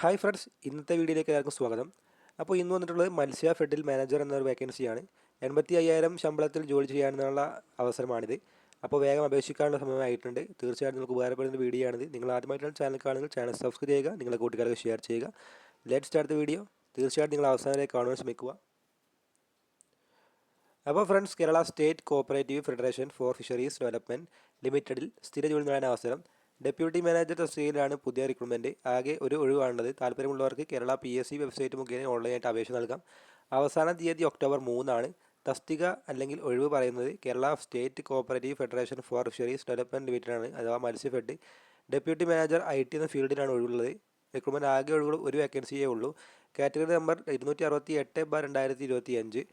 Hi friends, ഇന്നത്തെ വീഡിയോയിലേക്ക് എല്ലാവർക്കും സ്വാഗതം. അപ്പോൾ ഇന്ന് വന്നിട്ടുള്ളത് മത്സ്യ ഫെഡിൽ മാനേജർ എന്നൊരു വേക്കൻസിയാണ്. 85,000 ശമ്പളത്തിൽ ജോലി ചെയ്യാനുള്ള അവസരമാണിത്. അപ്പോൾ വേഗം അപേക്ഷിക്കാനുള്ള സമയമായിട്ടുണ്ട്. തീർച്ചയായിട്ടും നിങ്ങൾക്ക് ഉപകാരപ്പെടുന്ന വീഡിയോ ആണിത്. നിങ്ങൾ ആദ്യമായിട്ടാണ് ചാനൽ കാണുന്നത്, ചാനൽ സബ്സ്ക്രൈബ് ചെയ്യുക, നിങ്ങളുടെ കൂട്ടുകാർക്ക് ഷെയർ ചെയ്യുക. Let's start the video. തീർച്ചയായിട്ടും നിങ്ങൾ അവസാനത്തിലേക്ക് കാണുവാൻ ശ്രമിക്കുക. അപ്പോൾ friends, Kerala state cooperative federation for fisheries development ലിമിറ്റഡിൽ സ്ഥിര ജോലി നേടാൻ അവസരം. ഡെപ്യൂട്ടി മാനേജർ തസ്തികയിലാണ് പുതിയ റിക്രൂട്ട്മെൻറ്റ്. ആകെ ഒരു ഒഴിവാണുള്ളത്. താല്പര്യമുള്ളവർക്ക് കേരള PSC വെബ്സൈറ്റ് മുഖേന ഓൺലൈനായിട്ട് അപേക്ഷ നൽകാം. അവസാന തീയതി ഒക്ടോബർ 3 തസ്തിക അല്ലെങ്കിൽ ഒഴിവ് പറയുന്നത് Kerala state cooperative federation for fisheries development ലിമിറ്റഡാണ്, അഥവാ മത്സ്യഫെഡ്. ഡെപ്യൂട്ടി മാനേജർ IT എന്ന ഫീൽഡിലാണ് ഒഴിവുള്ളത്. റിക്രൂട്ട്മെൻറ്റ് ആകെ ഒഴിവുകൾ ഒരു വേക്കൻസിയേ ഉള്ളൂ. Category number 268/2025.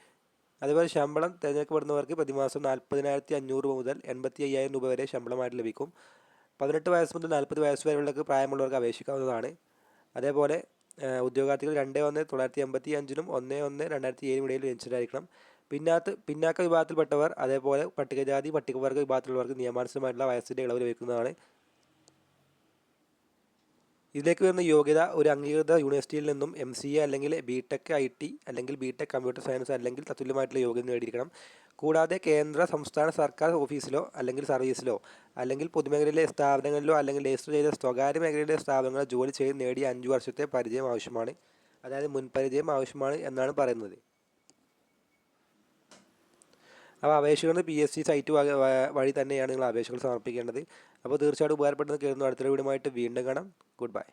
അതുപോലെ ശമ്പളം തിരഞ്ഞെടുക്കപ്പെടുന്നവർക്ക് പ്രതിമാസം 40,500 മുതൽ 85,000 രൂപ വരെ ശമ്പളമായിട്ട് ലഭിക്കും. 18 വയസ്സ് മുതൽ 40 വയസ്സ് വരെയുള്ള പ്രായമുള്ളവർക്ക് അപേക്ഷിക്കാവുന്നതാണ്. അതേപോലെ ഉദ്യോഗാർത്ഥികൾ 2/1/1985 1/1/2007 ഇടയിൽ ജനിച്ചതായിരിക്കണം. പിന്നാക്ക വിഭാഗത്തിൽപ്പെട്ടവർ, അതേപോലെ പട്ടികജാതി പട്ടികവർഗ വിഭാഗത്തിലുള്ളവർക്ക് നിയമാനുസൃതമായിട്ടുള്ള വയസ്സിൻ്റെ ഇളവ് ലഭിക്കുന്നതാണ്. ഇതിലേക്ക് വരുന്ന യോഗ്യത ഒരു അംഗീകൃത യൂണിവേഴ്സിറ്റിയിൽ നിന്നും MCA അല്ലെങ്കിൽ BTech IT അല്ലെങ്കിൽ BTech കമ്പ്യൂട്ടർ സയൻസ് അല്ലെങ്കിൽ തത്തുല്യമായിട്ടുള്ള യോഗ്യത നേടിയിരിക്കണം. കൂടാതെ കേന്ദ്ര സംസ്ഥാന സർക്കാർ ഓഫീസിലോ അല്ലെങ്കിൽ സർവീസിലോ അല്ലെങ്കിൽ പൊതുമേഖലയിലെ സ്ഥാപനങ്ങളിലോ അല്ലെങ്കിൽ രജിസ്റ്റർ ചെയ്ത സ്വകാര്യ മേഖലയിലെ സ്ഥാപനങ്ങളിൽ ജോലി ചെയ്ത് നേടിയ 5 വർഷത്തെ പരിചയം ആവശ്യമാണ്. അതായത് മുൻപരിചയം ആവശ്യമാണ് എന്നാണ് പറയുന്നത്. അപ്പോൾ അപേക്ഷകൾ PSC സൈറ്റ് വഴി തന്നെയാണ് നിങ്ങൾ അപേക്ഷകൾ സമർപ്പിക്കേണ്ടത്. അപ്പോൾ തീർച്ചയായിട്ടും ഉപകാരപ്പെടുന്നത് കരുതുന്നു. അടുത്തൊരു വീഡിയോയുമായിട്ട് വീണ്ടും കാണാം. Good bye.